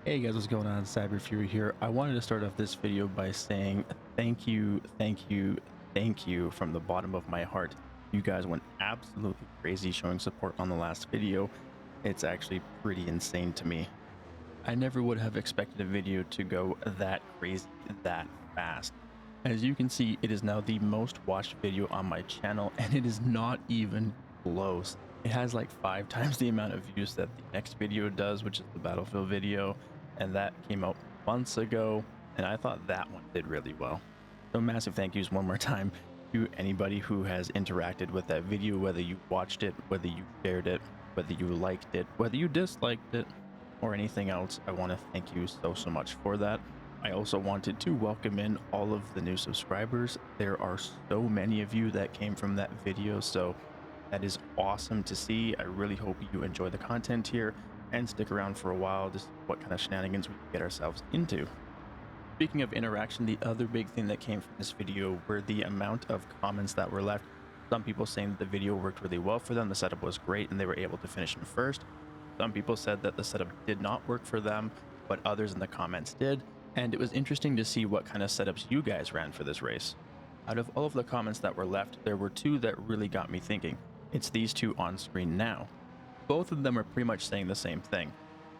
Hey guys, what's going on? Cyber Fury here. I wanted to start off this video by saying thank you, thank you, thank you from the bottom of my heart. You guys went absolutely crazy showing support on the last video. It's actually pretty insane to me. I never would have expected a video to go that crazy that fast. As you can see, it is now the most watched video on my channel, and it is not even close. It has like 5 times the amount of views that the next video does, which is the Battlefield video, and that came out months ago, and I thought that one did really well. So massive thank yous one more time to anybody who has interacted with that video, whether you watched it, whether you shared it, whether you liked it, whether you disliked it, or anything else. I want to thank you so much for that. I also wanted to welcome in all of the new subscribers. There are so many of you that came from that video, so that is awesome to see. I really hope you enjoy the content here and stick around for a while to see what kind of shenanigans we can get ourselves into. Speaking of interaction, the other big thing that came from this video were the amount of comments that were left. Some people saying that the video worked really well for them, the setup was great, and they were able to finish in first. Some people said that the setup did not work for them, but others in the comments did, and it was interesting to see what kind of setups you guys ran for this race. Out of all of the comments that were left, there were two that really got me thinking. It's these two on screen now. Both of them are pretty much saying the same thing.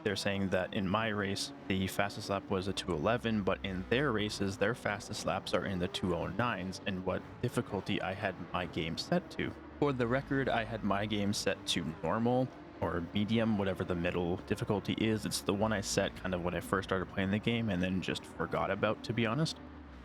They're saying that in my race, the fastest lap was a 211, but in their races, their fastest laps are in the 209s, and what difficulty I had my game set to. For the record, I had my game set to normal, or medium, whatever the middle difficulty is. It's the one I set kind of when I first started playing the game and then just forgot about, to be honest.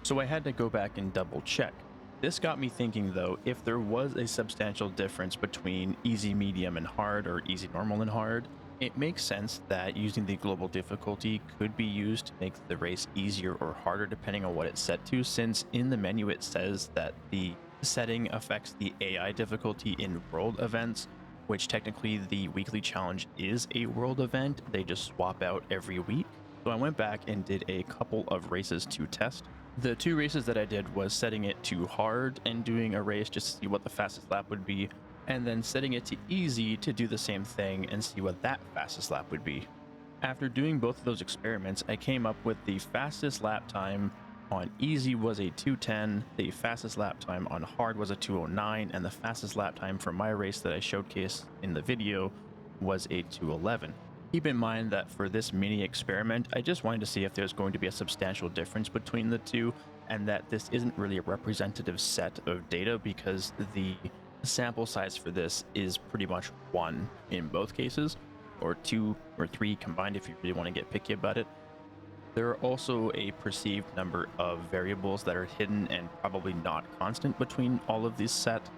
So I had to go back and double check. This got me thinking though, if there was a substantial difference between easy, medium, and hard, or easy, normal, and hard, it makes sense that using the global difficulty could be used to make the race easier or harder depending on what it's set to, since in the menu it says that the setting affects the AI difficulty in world events, which technically the weekly challenge is a world event. They just swap out every week. So I went back and did a couple of races to test. The two races that I did was setting it to hard and doing a race just to see what the fastest lap would be, and then setting it to easy to do the same thing and see what that fastest lap would be. After doing both of those experiments, I came up with the fastest lap time on easy was a 210, the fastest lap time on hard was a 209, and the fastest lap time for my race that I showcased in the video was a 211. Keep in mind that for this mini experiment, I just wanted to see if there's going to be a substantial difference between the two, and that this isn't really a representative set of data because the sample size for this is pretty much 1 in both cases, or 2 or 3 combined if you really want to get picky about it. There are also a perceived number of variables that are hidden and probably not constant between all of these sets.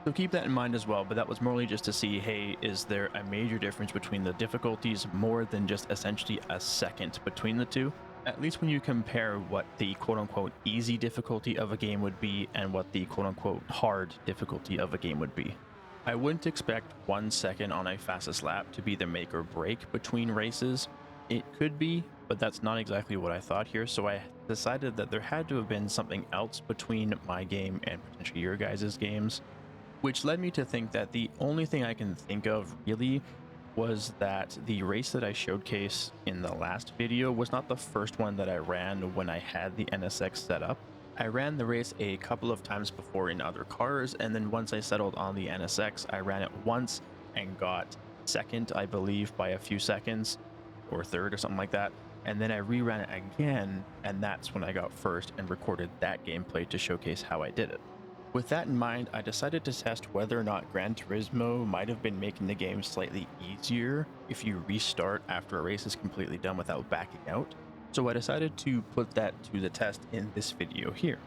So keep that in mind as well, but that was morely just to see, hey, is there a major difference between the difficulties more than just essentially a second between the two? At least when you compare what the quote-unquote easy difficulty of a game would be and what the quote-unquote hard difficulty of a game would be. I wouldn't expect 1 second on a fastest lap to be the make or break between races. It could be, but that's not exactly what I thought here, so I decided that there had to have been something else between my game and potentially your guys' games, which led me to think that the only thing I can think of really was that the race that I showcased in the last video was not the first one that I ran when I had the NSX set up. I ran the race a couple of times before in other cars, and then once I settled on the NSX, I ran it once and got second, I believe, by a few seconds, or third or something like that. And then I reran it again, and that's when I got first and recorded that gameplay to showcase how I did it. With that in mind, I decided to test whether or not Gran Turismo might have been making the game slightly easier if you restart after a race is completely done without backing out. So I decided to put that to the test in this video here.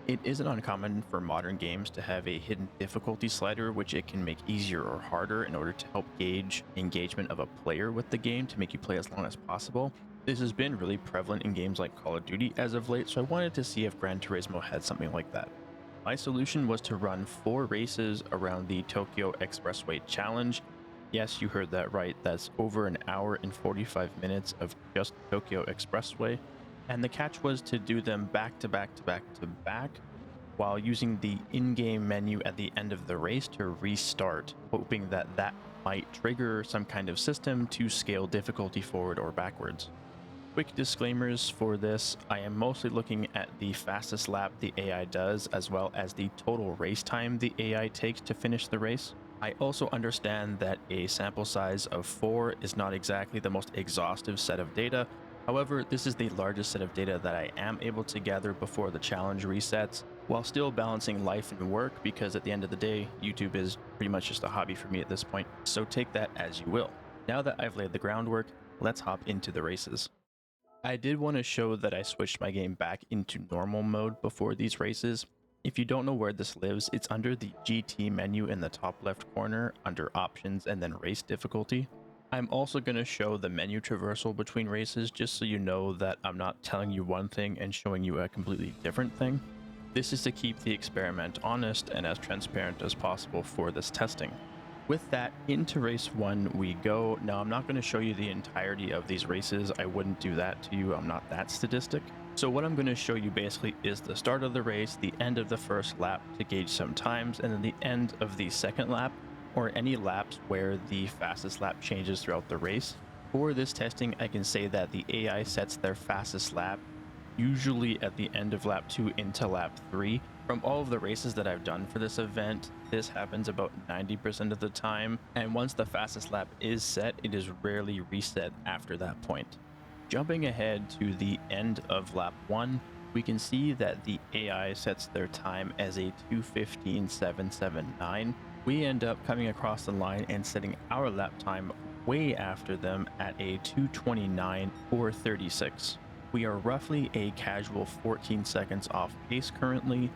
It isn't uncommon for modern games to have a hidden difficulty slider which it can make easier or harder in order to help gauge engagement of a player with the game to make you play as long as possible. This has been really prevalent in games like Call of Duty as of late, so I wanted to see if Gran Turismo had something like that. My solution was to run 4 races around the Tokyo Expressway Challenge. Yes, you heard that right, that's over an hour and 45 minutes of just Tokyo Expressway. And the catch was to do them back to back to back to back, while using the in-game menu at the end of the race to restart, hoping that that might trigger some kind of system to scale difficulty forward or backwards. Quick disclaimers for this, I am mostly looking at the fastest lap the AI does, as well as the total race time the AI takes to finish the race. I also understand that a sample size of 4 is not exactly the most exhaustive set of data. However, this is the largest set of data that I am able to gather before the challenge resets, while still balancing life and work, because at the end of the day, YouTube is pretty much just a hobby for me at this point, so take that as you will. Now that I've laid the groundwork, let's hop into the races. I did want to show that I switched my game back into normal mode before these races. If you don't know where this lives, it's under the GT menu in the top left corner under options and then race difficulty. I'm also going to show the menu traversal between races just so you know that I'm not telling you one thing and showing you a completely different thing. This is to keep the experiment honest and as transparent as possible for this testing. With that, into race 1 we go. Now, I'm not going to show you the entirety of these races. I wouldn't do that to you. I'm not that sadistic. So what I'm going to show you basically is the start of the race, the end of the first lap to gauge some times, and then the end of the second lap, or any laps where the fastest lap changes throughout the race. For this testing, I can say that the AI sets their fastest lap usually at the end of lap 2 into lap 3. From all of the races that I've done for this event, this happens about 90% of the time, and once the fastest lap is set, it is rarely reset after that point. Jumping ahead to the end of lap 1, we can see that the AI sets their time as a 2:15.779. We end up coming across the line and setting our lap time way after them at a 2:29.436. We are roughly a casual 14 seconds off pace currently,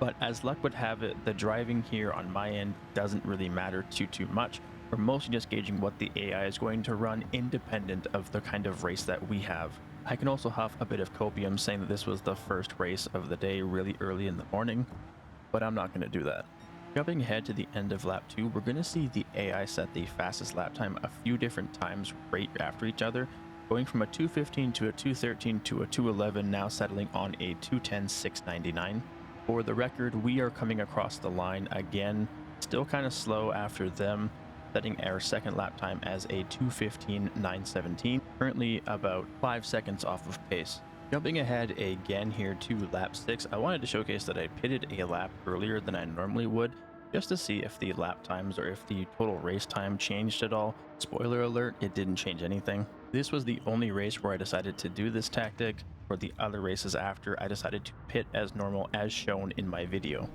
but as luck would have it, the driving here on my end doesn't really matter too much. We're mostly just gauging what the AI is going to run independent of the kind of race that we have. I can also huff a bit of copium saying that this was the first race of the day really early in the morning, but I'm not going to do that. Jumping ahead to the end of lap 2, we're going to see the AI set the fastest lap time a few different times right after each other, going from a 2:15 to a 2:13 to a 2:11, now settling on a 2:10.699. For the record, we are coming across the line again, still kind of slow after them, setting our second lap time as a 2:15.917, currently about 5 seconds off of pace. Jumping ahead again here to lap 6, I wanted to showcase that I pitted a lap earlier than I normally would, just to see if the lap times or if the total race time changed at all. Spoiler alert, it didn't change anything. This was the only race where I decided to do this tactic. For the other races after, I decided to pit as normal as shown in my video.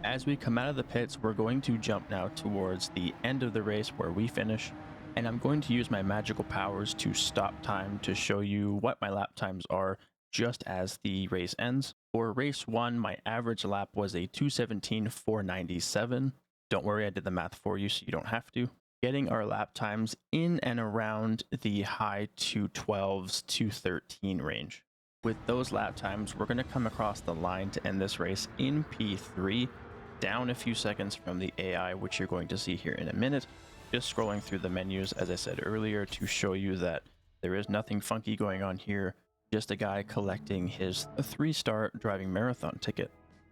As we come out of the pits, we're going to jump now towards the end of the race where we finish, and I'm going to use my magical powers to stop time to show you what my lap times are just as the race ends. For race 1, my average lap was a 2:17.497. Don't worry, I did the math for you so you don't have to. Getting our lap times in and around the high 2:12s, 2:13 range. With those lap times, we're going to come across the line to end this race in P3, down a few seconds from the AI, which you're going to see here in a minute. Just scrolling through the menus, as I said earlier, to show you that there is nothing funky going on here, just a guy collecting his 3-star driving marathon ticket.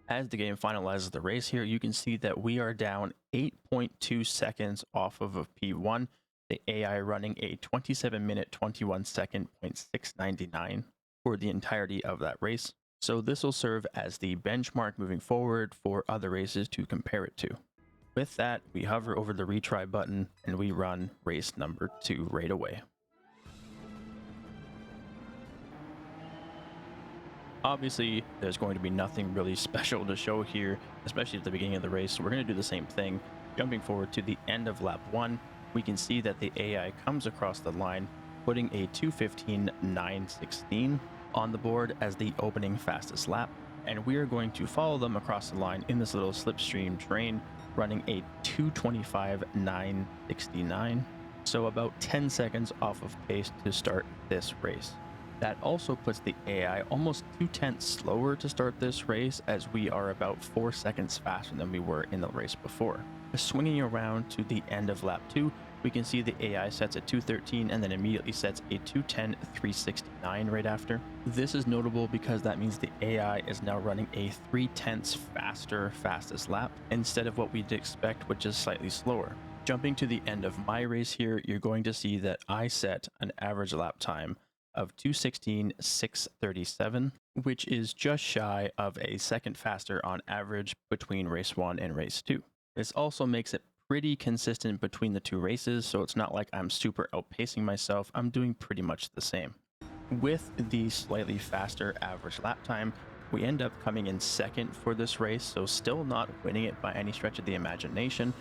As the game finalizes the race here, you can see that we are down 8.2 seconds off of a P1, the AI running a 27-minute, 21-second .699 for the entirety of that race. So this will serve as the benchmark moving forward for other races to compare it to. With that, we hover over the retry button and we run race number 2 right away. Obviously, there's going to be nothing really special to show here, especially at the beginning of the race, so we're going to do the same thing. Jumping forward to the end of lap 1, we can see that the AI comes across the line, putting a 2:15.916 on the board as the opening fastest lap, and we are going to follow them across the line in this little slipstream terrain, running a 2:25.969, so about 10 seconds off of pace to start this race. That also puts the AI almost 2/10 slower to start this race, as we are about 4 seconds faster than we were in the race before. Swinging around to the end of lap 2, we can see the AI sets at 2:13 and then immediately sets a 2:10.369 right after. This is notable because that means the AI is now running a 3/10 faster fastest lap instead of what we'd expect, which is slightly slower. Jumping to the end of my race here, you're going to see that I set an average lap time of 216,637, which is just shy of a second faster on average between race 1 and race 2. This also makes it pretty consistent between the two races, so it's not like I'm super outpacing myself. I'm doing pretty much the same. With the slightly faster average lap time, we end up coming in second for this race, so still not winning it by any stretch of the imagination,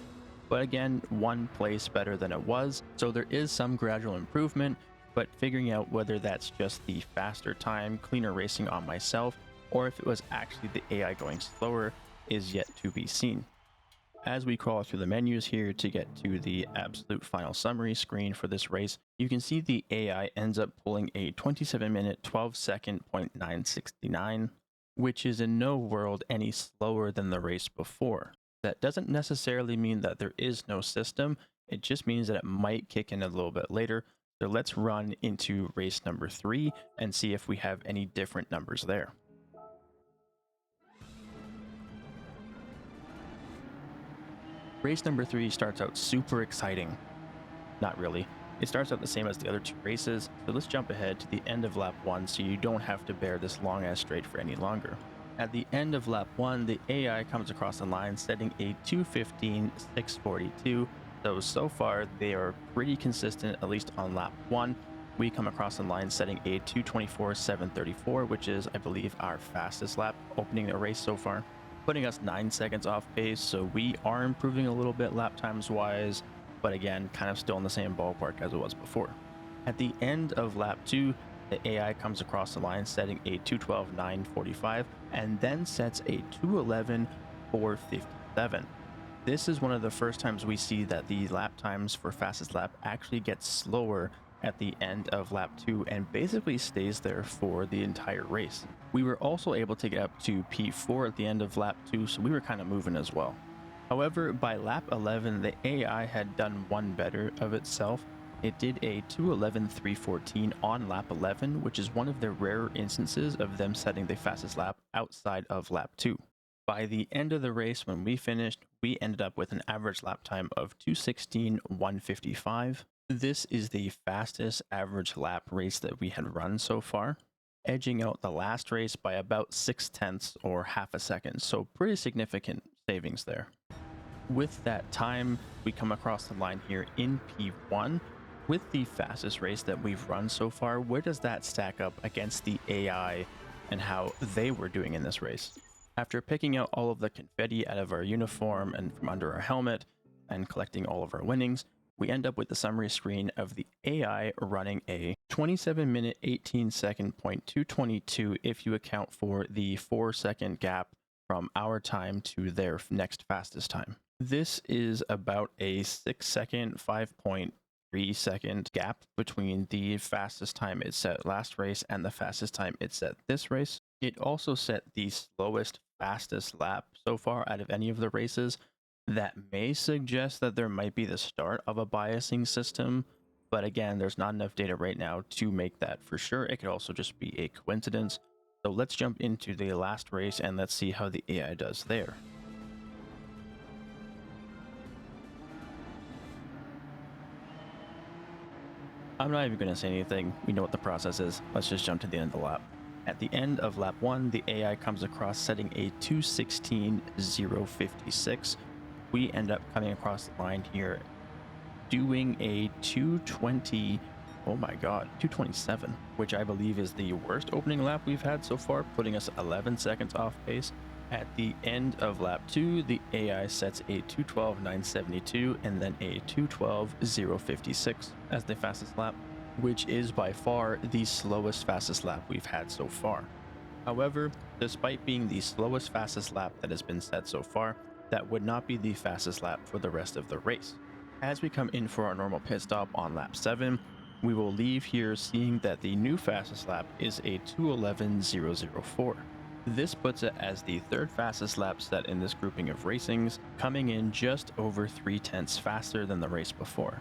but again, one place better than it was, so there is some gradual improvement, but figuring out whether that's just the faster time, cleaner racing on myself, or if it was actually the AI going slower is yet to be seen. As we crawl through the menus here to get to the absolute final summary screen for this race, you can see the AI ends up pulling a 27-minute 12-second .969, which is in no world any slower than the race before. That doesn't necessarily mean that there is no system, it just means that it might kick in a little bit later. So let's run into race number 3 and see if we have any different numbers there. Race number 3 starts out super exciting. Not really. It starts out the same as the other two races, so let's jump ahead to the end of lap 1 so you don't have to bear this long ass straight for any longer. At the end of lap 1, the AI comes across the line setting a 215,642, so far they are pretty consistent, at least on lap 1. We come across the line setting a 224,734, which is, I believe, our fastest lap opening the race so far, putting us 9 seconds off pace, so we are improving a little bit lap times wise, but again, kind of still in the same ballpark as it was before. At the end of lap 2, the AI comes across the line setting a 212,945 and then sets a 211,457. This is one of the first times we see that the lap times for fastest lap actually get slower at the end of lap 2 and basically stays there for the entire race. We were also able to get up to P4 at the end of lap 2, so we were kind of moving as well. However, by lap 11, the AI had done one better of itself. It did a 211,314 on lap 11, which is one of the rarer instances of them setting the fastest lap outside of lap 2. By the end of the race, when we finished, we ended up with an average lap time of 216,155. This is the fastest average lap race that we had run so far, edging out the last race by about 0.6 or half a second, so pretty significant savings there. With that time, we come across the line here in P1. With the fastest race that we've run so far, where does that stack up against the AI and how they were doing in this race? After picking out all of the confetti out of our uniform and from under our helmet and collecting all of our winnings, we end up with the summary screen of the AI running a 27-minute 18-second .222 if you account for the 4-second gap from our time to their next fastest time. This is about a 6-second, 5.3-second gap between the fastest time it set last race and the fastest time it set this race. It also set the slowest fastest lap so far out of any of the races. That may suggest that there might be the start of a biasing system, but again, there's not enough data right now to make that for sure. It could also just be a coincidence. So let's jump into the last race and let's see how the AI does there. I'm not even going to say anything. We know what the process is. Let's just jump to the end of the lap. At the end of lap 1, the AI comes across setting a 216,056. We end up coming across the line here doing a 220, oh my god, 227, which I believe is the worst opening lap we've had so far, putting us 11 seconds off pace. At the end of lap 2, the AI sets a 212,972 and then a 212,056 as the fastest lap, which is by far the slowest fastest lap we've had so far. However, despite being the slowest fastest lap that has been set so far, that would not be the fastest lap for the rest of the race. As we come in for our normal pit stop on lap 7, we will leave here seeing that the new fastest lap is a 211,004. This puts it as the third fastest lap set in this grouping of racings, coming in just over 0.3 faster than the race before.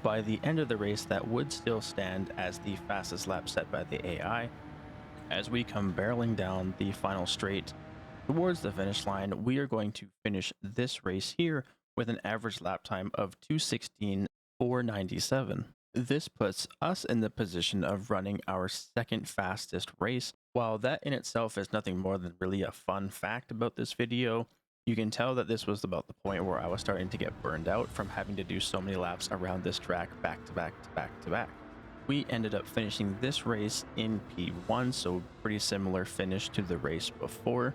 By the end of the race, that would still stand as the fastest lap set by the AI. As we come barreling down the final straight towards the finish line, we are going to finish this race here with an average lap time of 216,497. This puts us in the position of running our second fastest race. While that in itself is nothing more than really a fun fact about this video, you can tell that this was about the point where I was starting to get burned out from having to do so many laps around this track back to back to back to back. We ended up finishing this race in P1, so pretty similar finish to the race before.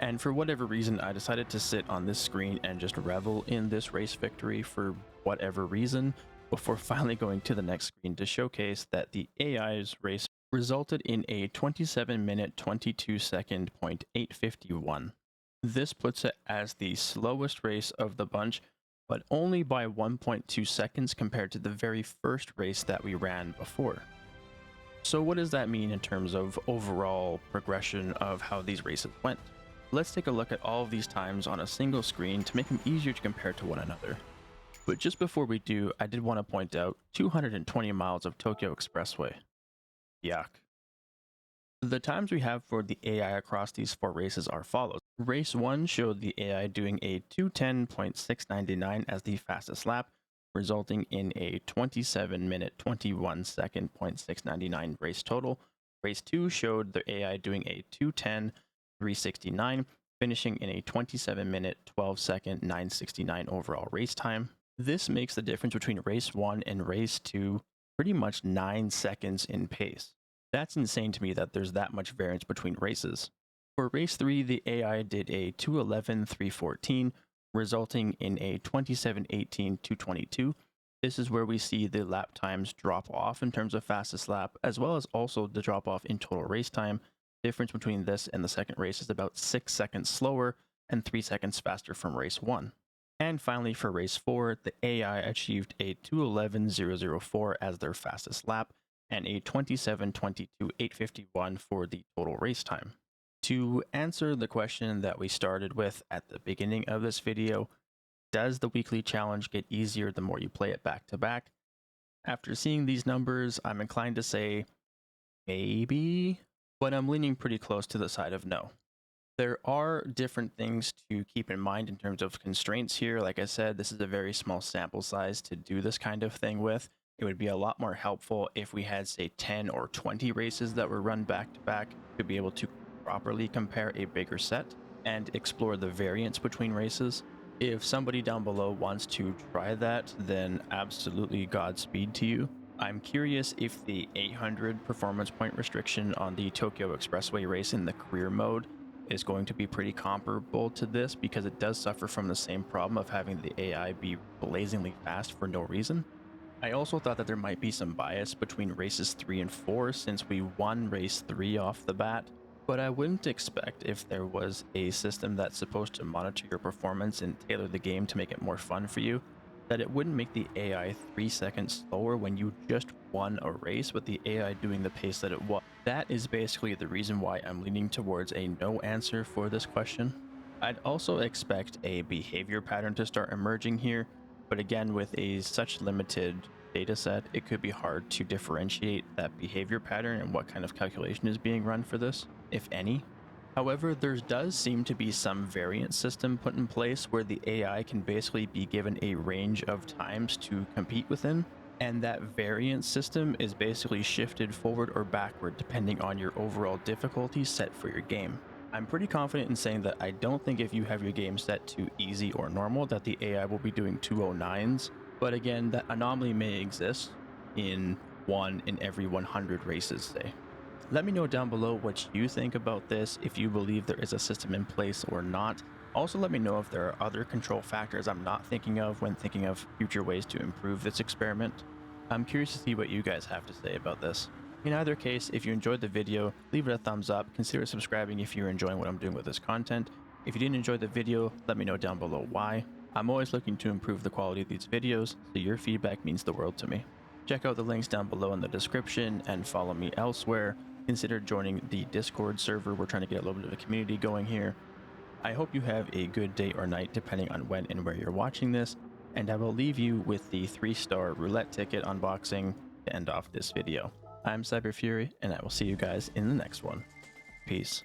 And for whatever reason, I decided to sit on this screen and just revel in this race victory for whatever reason, before finally going to the next screen to showcase that the AI's race resulted in a 27-minute 22-second .851. This puts it as the slowest race of the bunch, but only by 1.2 seconds compared to the very first race that we ran before. So what does that mean in terms of overall progression of how these races went? Let's take a look at all of these times on a single screen to make them easier to compare to one another. But just before we do, I did want to point out 220 miles of Tokyo Expressway. Yuck. The times we have for the AI across these four races are follows. Race 1 showed the AI doing a 210.699 as the fastest lap, resulting in a 27-minute 21-second .699 race total. Race 2 showed the AI doing a 210.369, finishing in a 27-minute 12-second 969 overall race time. This makes the difference between race 1 and race 2 pretty much 9 seconds in pace. That's insane to me that there's that much variance between races. For race 3, the AI did a 211.314, resulting in a 27.18.222. This is where we see the lap times drop off in terms of fastest lap, as well as also the drop off in total race time. The difference between this and the second race is about 6 seconds slower and 3 seconds faster from race 1. And finally, for race 4, the AI achieved a 211.004 as their fastest lap, and a 27.22.851 for the total race time. To answer the question that we started with at the beginning of this video, does the weekly challenge get easier the more you play it back to back? After seeing these numbers, I'm inclined to say maybe, but I'm leaning pretty close to the side of no. There are different things to keep in mind in terms of constraints here. Like I said, this is a very small sample size to do this kind of thing with. It would be a lot more helpful if we had, say, 10 or 20 races that were run back to back to be able to properly compare a bigger set and explore the variance between races. If somebody down below wants to try that, then absolutely Godspeed to you. I'm curious if the 800 performance point restriction on the Tokyo Expressway race in the career mode is going to be pretty comparable to this, because it does suffer from the same problem of having the AI be blazingly fast for no reason. I also thought that there might be some bias between races 3 and 4 since we won race 3 off the bat, but I wouldn't expect, if there was a system that's supposed to monitor your performance and tailor the game to make it more fun for you, that it wouldn't make the AI 3 seconds slower when you just won a race with the AI doing the pace that it was. That is basically the reason why I'm leaning towards a no answer for this question. I'd also expect a behavior pattern to start emerging here, but again, with such limited data set, it could be hard to differentiate that behavior pattern and what kind of calculation is being run for this, if any. However, there does seem to be some variance system put in place where the AI can basically be given a range of times to compete within, and that variance system is basically shifted forward or backward depending on your overall difficulty set for your game. I'm pretty confident in saying that I don't think if you have your game set to easy or normal that the AI will be doing 209s, but again, that anomaly may exist in 1 in every 100 races, say. Let me know down below what you think about this, if you believe there is a system in place or not. Also, let me know if there are other control factors I'm not thinking of when thinking of future ways to improve this experiment. I'm curious to see what you guys have to say about this. In either case, if you enjoyed the video, leave it a thumbs up, consider subscribing if you're enjoying what I'm doing with this content. If you didn't enjoy the video, let me know down below why. I'm always looking to improve the quality of these videos, so your feedback means the world to me. Check out the links down below in the description and follow me elsewhere. Consider joining the Discord server. We're trying to get a little bit of a community going here. I hope you have a good day or night depending on when and where you're watching this, and I will leave you with the 3-star roulette ticket unboxing to end off this video. I'm Cyber Fury, and I will see you guys in the next one. Peace.